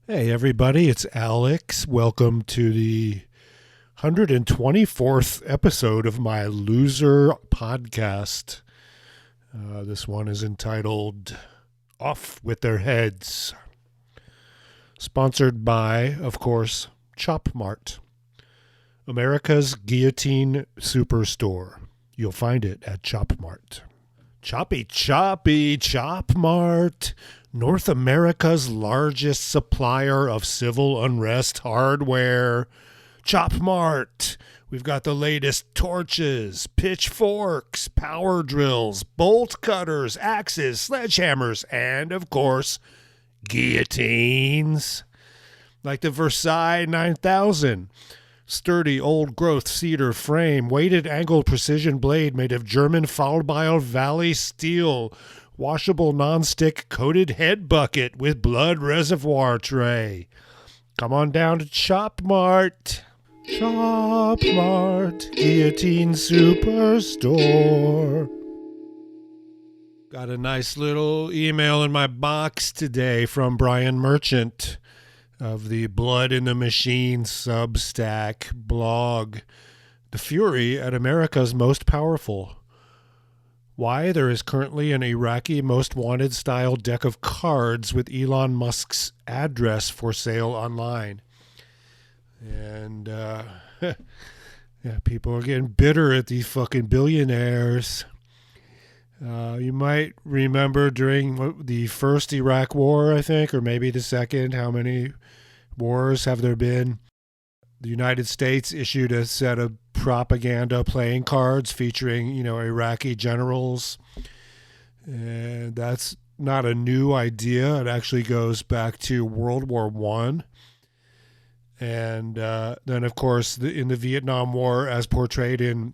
Hey, everybody, it's Alex. Welcome to the 124th episode of my Loser podcast. This one is entitled Off with Their Heads. Sponsored by, of course, Mart, America's Guillotine Superstore. You'll find it at Mart. Choppy, Mart. North America's largest supplier of civil unrest hardware. Mart. We've got the latest torches, pitchforks, power drills, bolt cutters, axes, sledgehammers, and, of course, guillotines. Like the Versailles 9000. Sturdy old-growth cedar frame, weighted angled precision blade made of German Fallbeil Valley steel, washable non-stick coated head bucket with blood reservoir tray. Come on down to Mart. Mart, Guillotine Superstore. Got a nice little email in my box today from Brian Merchant of the Blood in the Machine Substack blog. The Fury at America's Most Powerful. Why there is currently an Iraqi Most Wanted style deck of cards with Elon Musk's address for sale online. And yeah, people are getting bitter at these fucking billionaires. You might remember during the first Iraq war, I think, or maybe the second, how many wars have there been? The United States issued a set of propaganda playing cards featuring, Iraqi generals. And that's not a new idea. It actually goes back to World War I. And then, of course, in the Vietnam War, as portrayed in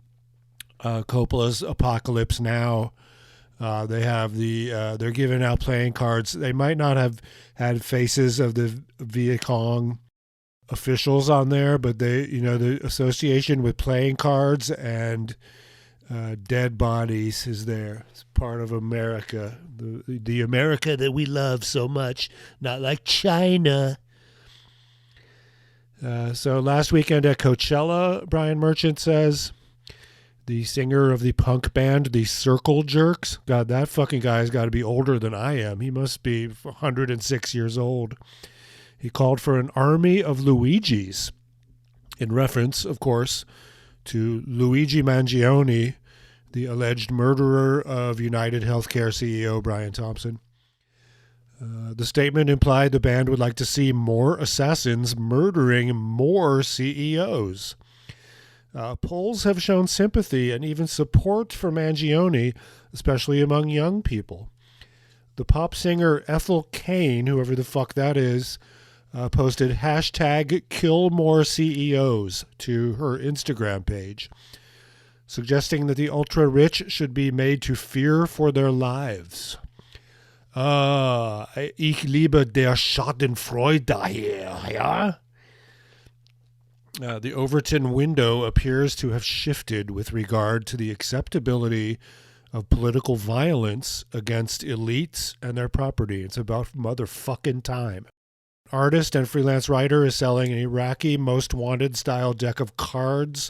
Coppola's Apocalypse Now, they have they're giving out playing cards. They might not have had faces of the Viet Cong officials on there, but the association with playing cards and dead bodies is there. It's part of America, the America that we love so much, not like China. So last weekend at Coachella, Brian Merchant says, the singer of the punk band, the Circle Jerks. God, that fucking guy's got to be older than I am. He must be 106 years old. He called for an army of Luigis, in reference, of course, to Luigi Mangione, the alleged murderer of United Healthcare CEO Brian Thompson. The statement implied the band would like to see more assassins murdering more CEOs. Polls have shown sympathy and even support for Mangione, especially among young people. The pop singer Ethel Cain, whoever the fuck that is, posted hashtag kill more CEOs to her Instagram page, suggesting that the ultra-rich should be made to fear for their lives. Ich liebe der Schadenfreude hier, ja? The Overton window appears to have shifted with regard to the acceptability of political violence against elites and their property. It's about motherfucking time. Artist and freelance writer is selling an Iraqi Most Wanted style deck of cards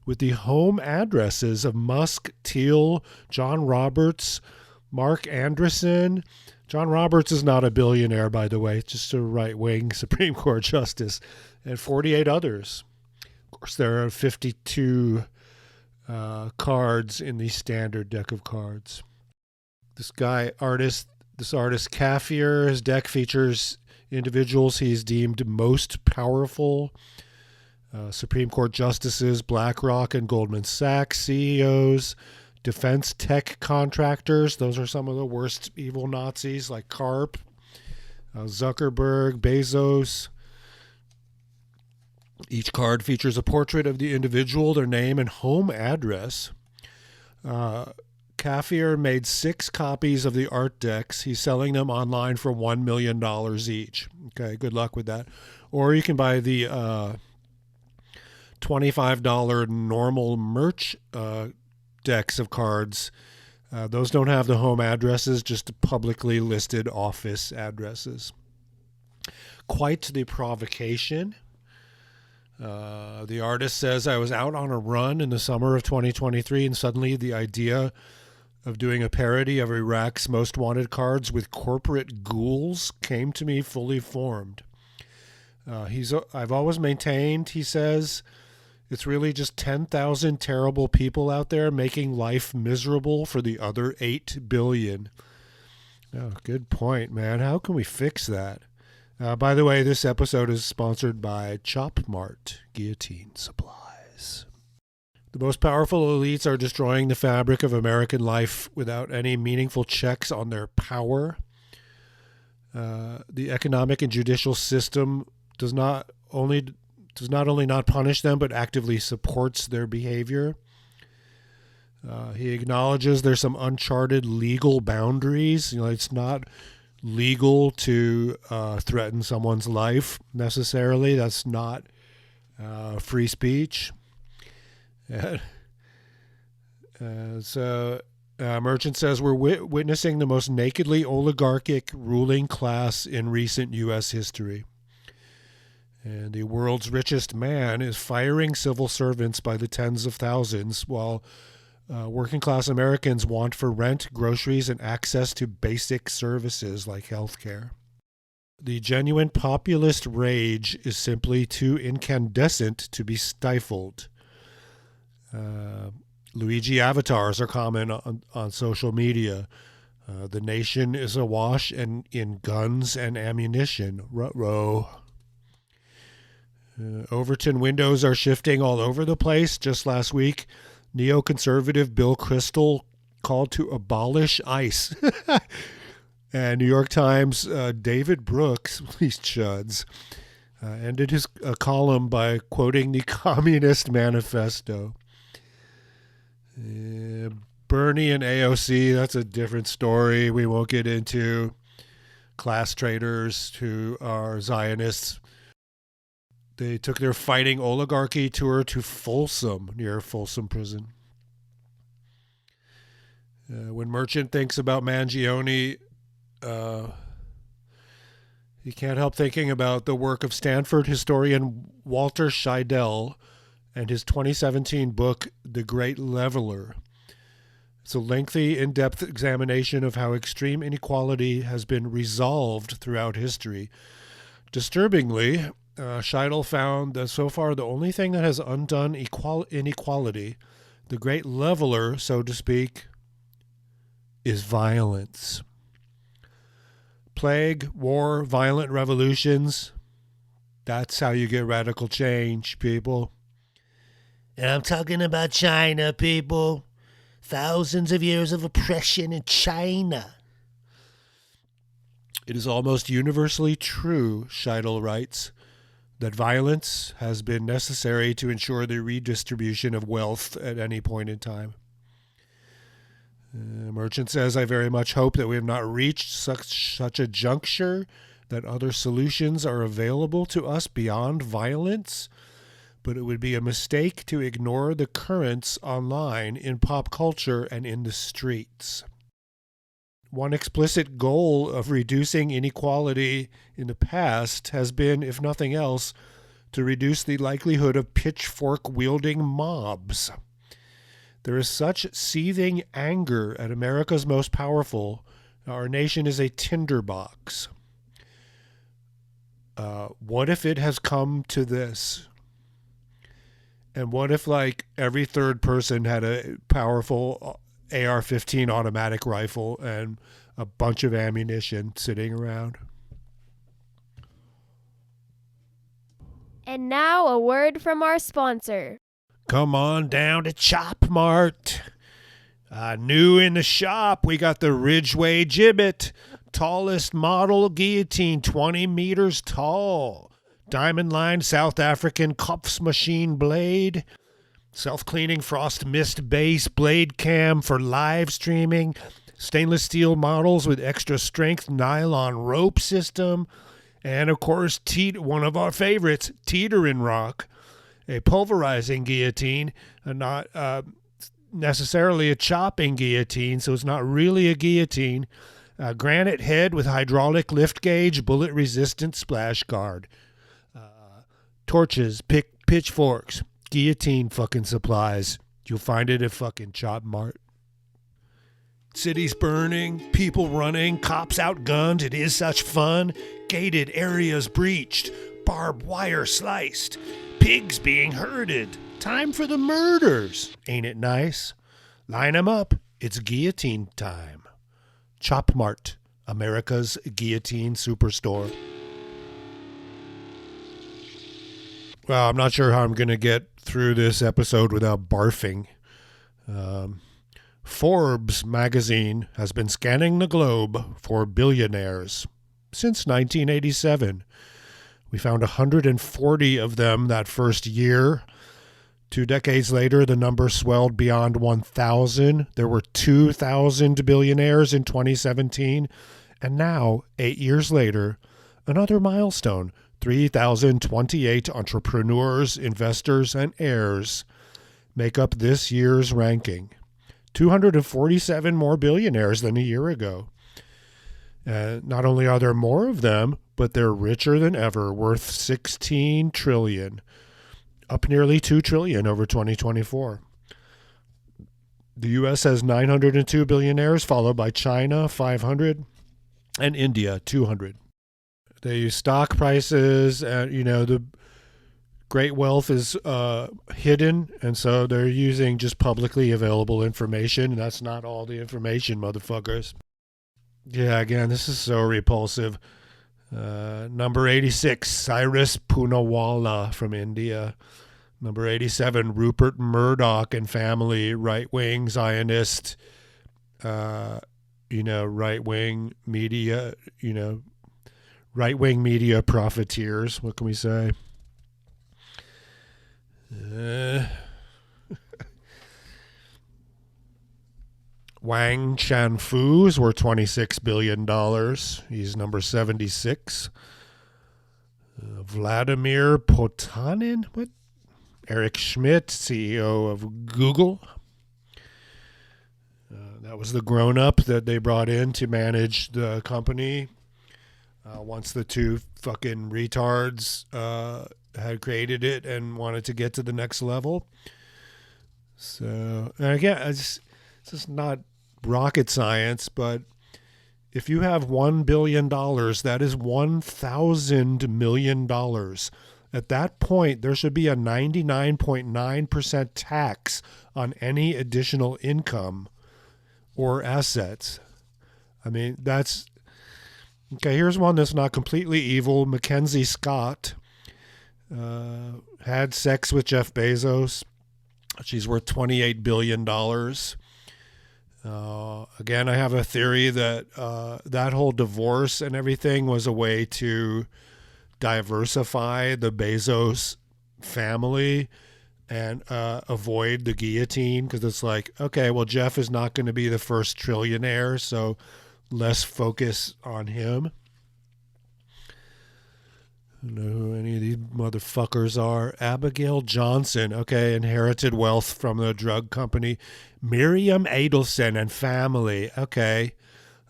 with the home addresses of Musk, Thiel, John Roberts, Mark Anderson. John Roberts is not a billionaire, by the way, just a right-wing Supreme Court justice, and 48 others. Of course, there are 52 cards in the standard deck of cards. This artist Kaffir, his deck features individuals he's deemed most powerful. Supreme Court justices, BlackRock and Goldman Sachs CEOs, defense tech contractors. Those are some of the worst evil Nazis, like Karp, Zuckerberg, Bezos. Each card features a portrait of the individual, their name, and home address. Kaffir made 6 copies of the art decks. He's selling them online for $1 million each. Okay, good luck with that. Or you can buy the $25 normal merch decks of cards. Those don't have the home addresses, just publicly listed office addresses. quite the provocation. The artist says, I was out on a run in the summer of 2023, and suddenly the idea of doing a parody of Iraq's Most Wanted cards with corporate ghouls came to me fully formed. I've always maintained, he says, it's really just 10,000 terrible people out there making life miserable for the other 8 billion. Oh, good point, man. How can we fix that? By the way, this episode is sponsored by Mart Guillotine Supplies. The most powerful elites are destroying the fabric of American life without any meaningful checks on their power. The economic and judicial system does not only not punish them, but actively supports their behavior. He acknowledges there's some uncharted legal boundaries. It's not legal to threaten someone's life necessarily. That's not free speech. So Merchant says we're witnessing the most nakedly oligarchic ruling class in recent U.S. history. And the world's richest man is firing civil servants by the tens of thousands, while working class Americans want for rent, groceries, and access to basic services like healthcare. The genuine populist rage is simply too incandescent to be stifled. Luigi avatars are common on social media. The nation is awash in guns and ammunition. Ruh-roh. Overton windows are shifting all over the place. Just last week, neoconservative Bill Kristol called to abolish ICE. And New York Times' David Brooks, these chuds, ended his column by quoting the Communist Manifesto. Bernie and AOC, that's a different story we won't get into. Class traitors who are Zionists. They took their fighting oligarchy tour to Folsom, near Folsom Prison. When Merchant thinks about Mangione, he can't help thinking about the work of Stanford historian Walter Scheidel and his 2017 book, The Great Leveler. It's a lengthy, in-depth examination of how extreme inequality has been resolved throughout history. Disturbingly, Scheidel found that so far the only thing that has undone inequality, the great leveler, so to speak, is violence. Plague, war, violent revolutions, that's how you get radical change, people. And I'm talking about China, people. Thousands of years of oppression in China. It is almost universally true, Scheidel writes, that violence has been necessary to ensure the redistribution of wealth at any point in time. Merchant says, I very much hope that we have not reached such a juncture that other solutions are available to us beyond violence, but it would be a mistake to ignore the currents online in pop culture and in the streets. One explicit goal of reducing inequality in the past has been, if nothing else, to reduce the likelihood of pitchfork-wielding mobs. There is such seething anger at America's most powerful. Our nation is a tinderbox. What if it has come to this? And what if, every third person had a powerful AR-15 automatic rifle and a bunch of ammunition sitting around? And now a word from our sponsor. Come on down to Mart. New in the shop, we got the Ridgeway Gibbet, tallest model guillotine, 20 meters tall. Diamond-lined South African Kopfs machine blade. Self-cleaning frost mist base blade cam for live streaming. Stainless steel models with extra strength nylon rope system. And, of course, one of our favorites, Teeter and Rock. A pulverizing guillotine, not necessarily a chopping guillotine, so it's not really a guillotine. Granite head with hydraulic lift gauge, bullet-resistant splash guard. Torches, pitchforks, guillotine fucking supplies. You'll find it at fucking Chop Mart. Cities burning, people running, cops outgunned. It is such fun. Gated areas breached, barbed wire sliced, pigs being herded. Time for the murders. Ain't it nice? Line 'em up. It's guillotine time. Chop Mart, America's guillotine superstore. Well, I'm not sure how I'm going to get through this episode without barfing. Forbes magazine has been scanning the globe for billionaires since 1987. We found 140 of them that first year. 2 decades later, the number swelled beyond 1,000. There were 2,000 billionaires in 2017. And now, 8 years later, another milestone, 3,028 entrepreneurs, investors, and heirs make up this year's ranking. 247 more billionaires than a year ago. Not only are there more of them, but they're richer than ever, worth $16 trillion. Up nearly $2 trillion over 2024. The U.S. has 902 billionaires, followed by China, 500, and India, 200. They use stock prices, and the great wealth is hidden, and so they're using just publicly available information, and that's not all the information, motherfuckers. Yeah, again, this is so repulsive. Number 86, Cyrus Poonawalla from India. Number 87, Rupert Murdoch and family, right-wing Zionist, right-wing media, right-wing media profiteers. What can we say? Wang Chanfu's worth $26 billion. He's number 76. Vladimir Potanin? What? Eric Schmidt, CEO of Google. That was the grown-up that they brought in to manage the company. Once the two fucking retards had created it and wanted to get to the next level. So, and again, it's just not rocket science, but if you have $1 billion, that is $1,000 million. At that point, there should be a 99.9% tax on any additional income or assets. I mean, that's... Okay, here's one that's not completely evil. Mackenzie Scott had sex with Jeff Bezos. She's worth $28 billion. Again, I have a theory that that whole divorce and everything was a way to diversify the Bezos family and avoid the guillotine, because it's like, okay, well, Jeff is not going to be the first trillionaire, so less focus on him. I don't know who any of these motherfuckers are. Abigail Johnson, okay, inherited wealth from the drug company. Miriam Adelson and family, okay.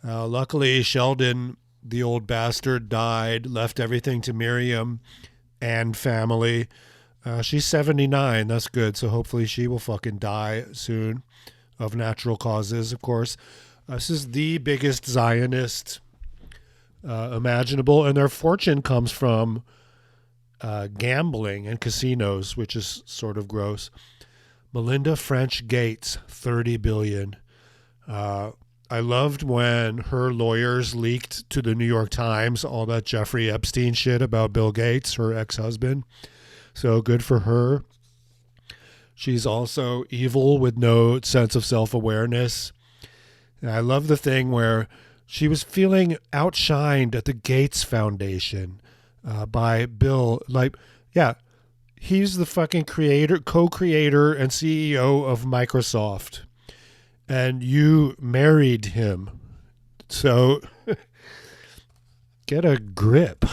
Luckily, Sheldon, the old bastard, died, left everything to Miriam and family. She's 79, that's good, so hopefully she will fucking die soon of natural causes, of course. This is the biggest Zionist imaginable, and their fortune comes from gambling and casinos, which is sort of gross. Melinda French Gates, $30 billion. I loved when her lawyers leaked to the New York Times all that Jeffrey Epstein shit about Bill Gates, her ex-husband. So good for her. She's also evil with no sense of self-awareness. And I love the thing where she was feeling outshined at the Gates Foundation by Bill. Like, yeah, he's the fucking creator, co-creator, and CEO of Microsoft. And you married him. So get a grip.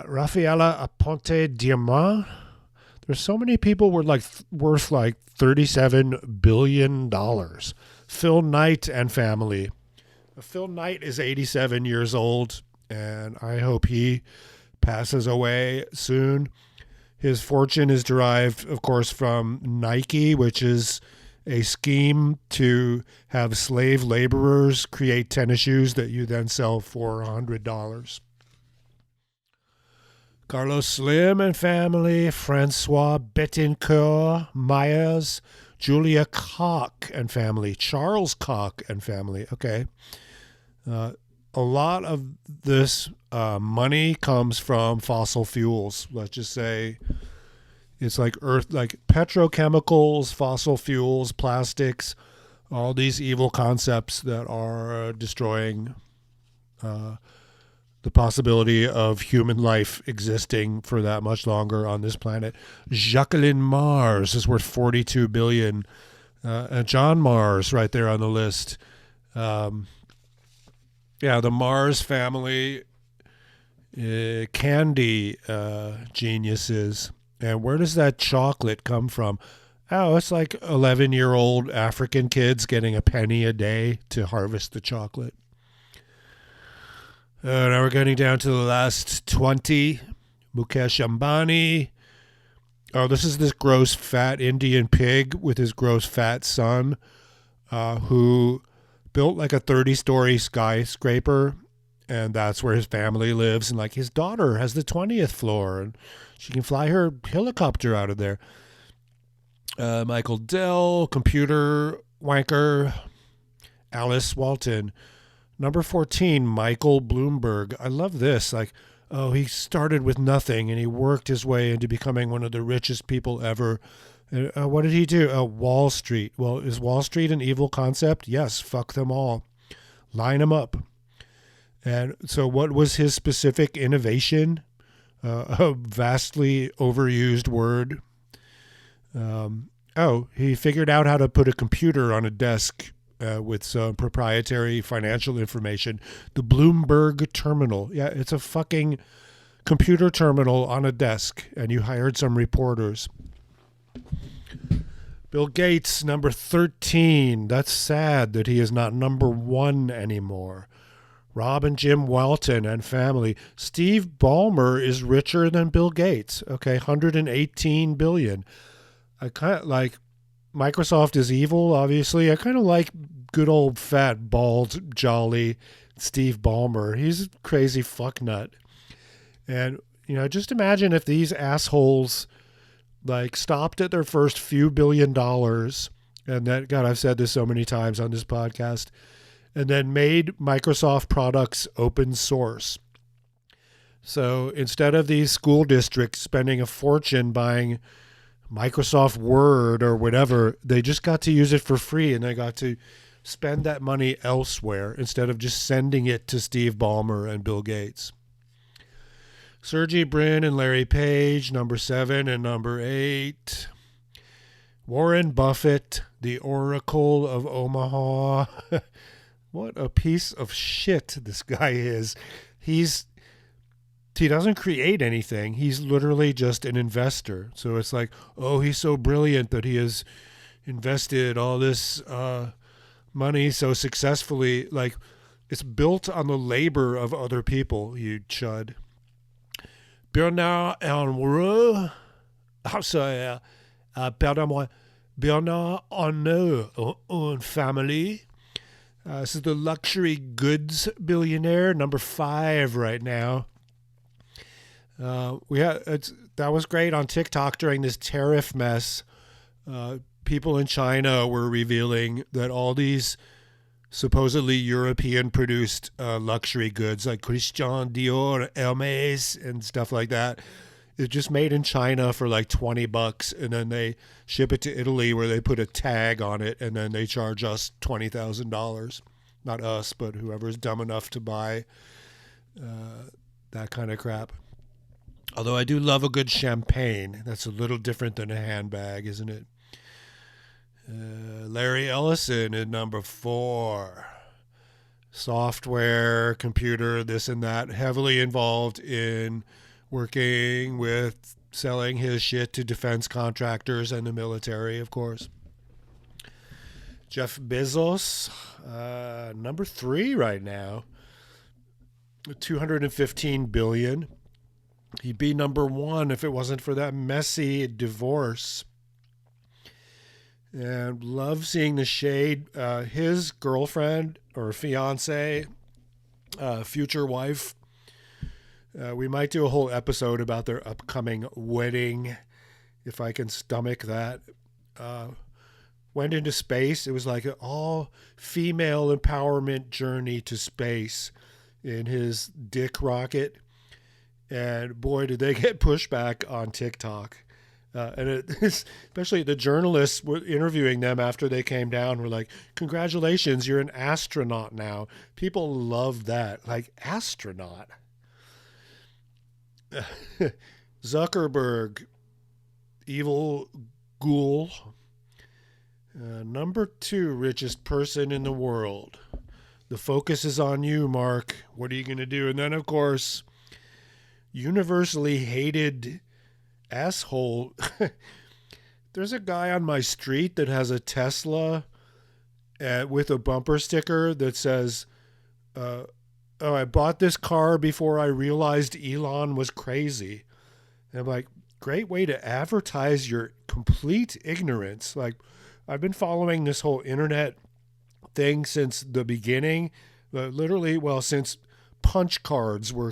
Rafaela Aponte Diamant. There's so many people worth like $37 billion. Phil Knight and family. Phil Knight is 87 years old, and I hope he passes away soon. His fortune is derived, of course, from Nike, which is a scheme to have slave laborers create tennis shoes that you then sell for $100. Carlos Slim and family, Francois Bettencourt Myers, Julia Koch and family, Charles Koch and family. Okay. A lot of this money comes from fossil fuels. Let's just say it's like petrochemicals, fossil fuels, plastics, all these evil concepts that are destroying the possibility of human life existing for that much longer on this planet. Jacqueline Mars is worth $42 billion. John Mars right there on the list. The Mars family, candy geniuses. And where does that chocolate come from? Oh, it's like 11-year-old African kids getting a penny a day to harvest the chocolate. Now we're getting down to the last 20. Mukesh Ambani. Oh, this is this gross fat Indian pig with his gross fat son who built like a 30-story skyscraper, and that's where his family lives. And like his daughter has the 20th floor, and she can fly her helicopter out of there. Michael Dell, computer wanker. Alice Walton. Number 14, Michael Bloomberg. I love this. He started with nothing, and he worked his way into becoming one of the richest people ever. What did he do? Wall Street. Well, is Wall Street an evil concept? Yes, fuck them all. Line them up. And so what was his specific innovation? A vastly overused word. He figured out how to put a computer on a desk with some proprietary financial information. The Bloomberg terminal. Yeah, it's a fucking computer terminal on a desk, and you hired some reporters. Bill Gates, number 13. That's sad that he is not number 1 anymore. Rob and Jim Walton and family. Steve Ballmer is richer than Bill Gates. Okay, $118 billion. I kind of like Microsoft is evil, obviously. I kind of like good old fat, bald, jolly Steve Ballmer. He's a crazy fucknut. And, just imagine if these assholes stopped at their first few $1 billion, and that, God, I've said this so many times on this podcast, and then made Microsoft products open source. So instead of these school districts spending a fortune buying Microsoft Word or whatever, they just got to use it for free, and they got to spend that money elsewhere instead of just sending it to Steve Ballmer and Bill Gates. Sergey Brin and Larry Page, number 7 and number 8. Warren Buffett, the Oracle of Omaha. What a piece of shit this guy is. He doesn't create anything. He's literally just an investor. So it's like, he's so brilliant that he has invested all this money so successfully. Like, it's built on the labor of other people, you chud. Bernard Arnault, Bernard Arnault and family. This is the luxury goods billionaire, number 5 right now. That was great on TikTok during this tariff mess. People in China were revealing that all these supposedly European-produced luxury goods like Christian Dior, Hermes, and stuff like that, it's just made in China for like $20, and then they ship it to Italy where they put a tag on it, and then they charge us $20,000. Not us, but whoever's dumb enough to buy that kind of crap. Although I do love a good champagne. That's a little different than a handbag, isn't it? Larry Ellison at number 4. Software, computer, this and that. Heavily involved in working with selling his shit to defense contractors and the military, of course. Jeff Bezos, number 3 right now, 215 billion. He'd be number 1 if it wasn't for that messy divorce. And love seeing the shade. His girlfriend or fiance, future wife, we might do a whole episode about their upcoming wedding, if I can stomach that. Went into space. It was like an all-female empowerment journey to space in his dick rocket. And boy, did they get pushback on TikTok. Especially the journalists were interviewing them after they came down were like, congratulations, you're an astronaut now. People love that. Like, astronaut. Zuckerberg, evil ghoul. Number 2 richest person in the world. The focus is on you, Mark. What are you going to do? And then, of course, universally hated asshole. There's a guy on my street that has a Tesla with a bumper sticker that says, I bought this car before I realized Elon was crazy. And I'm like, great way to advertise your complete ignorance. Like, I've been following this whole internet thing since the beginning, literally, since punch cards were,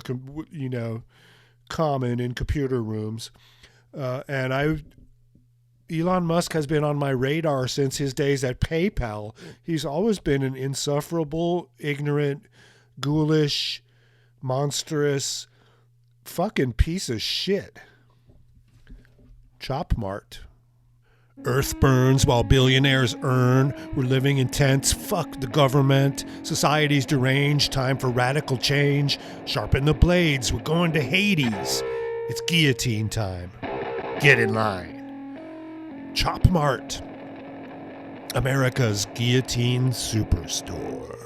common in computer rooms. And Elon Musk has been on my radar since his days at PayPal. He's always been an insufferable, ignorant, ghoulish, monstrous, fucking piece of shit. Chop Mart. Earth burns while billionaires earn. We're living in tents. Fuck the government. Society's deranged. Time for radical change. Sharpen the blades. We're going to Hades. It's guillotine time. Get in line. Chop Mart. America's Guillotine Superstore.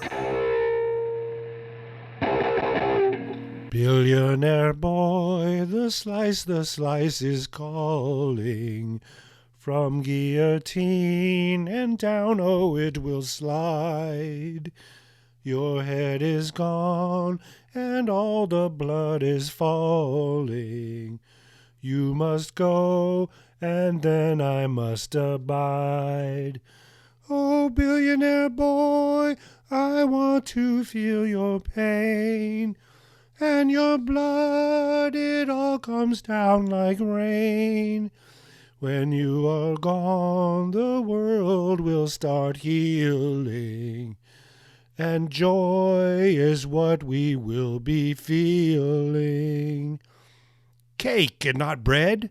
Billionaire boy, the slice is calling. From guillotine and down, it will slide. Your head is gone and all the blood is falling. You must go and then I must abide. Oh, billionaire boy, I want to feel your pain. And your blood, it all comes down like rain. When you are gone, the world will start healing. And joy is what we will be feeling. Cake and not bread?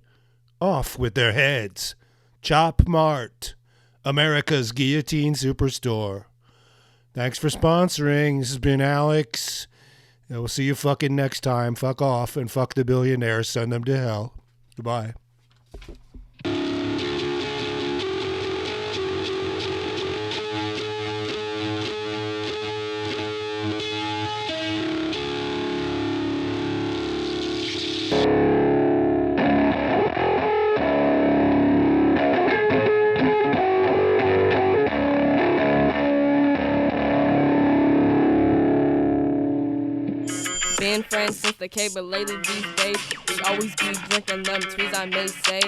Off with their heads. Chop Mart, America's Guillotine Superstore. Thanks for sponsoring. This has been Alex. And we'll see you fucking next time. Fuck off and fuck the billionaires. Send them to hell. Goodbye. Been friends since the K, but lately these days we always be drinking them trees, I may say.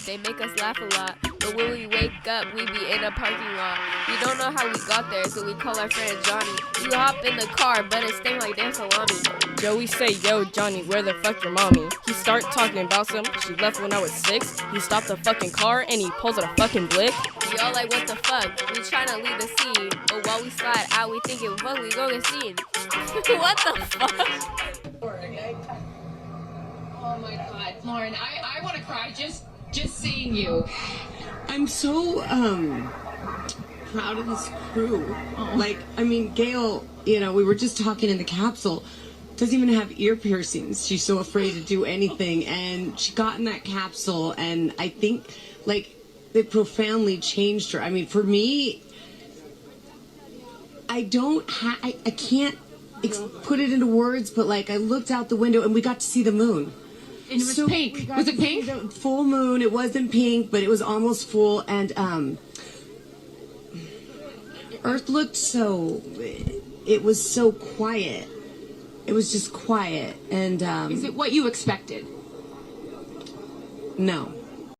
They make us laugh a lot, but when we wake up, we be in a parking lot. We don't know how we got there, so we call our friend Johnny. We hop in the car, but it sting like damn salami. Joey say, yo, Johnny, where the fuck your mommy? He start talking about some, she left when I was 6. He stopped the fucking car, and he pulls out a fucking blick. We all like, what the fuck? We tryna leave the scene, but while we slide out, we thinking, fuck, we go get seen. What the fuck? Oh my god, Lauren, I want to cry just seeing you. I'm so proud of this crew. Oh. Like, I mean, Gail, we were just talking in the capsule, doesn't even have ear piercings. She's so afraid to do anything, and she got in that capsule, and I think, like, it profoundly changed her. I mean, for me, I can't put it into words, but, like, I looked out the window, and we got to see the moon. And it was pink. Was it pink? Full moon. It wasn't pink, but it was almost full. And Earth looked so, it was so quiet. It was just quiet. And Is it what you expected? no.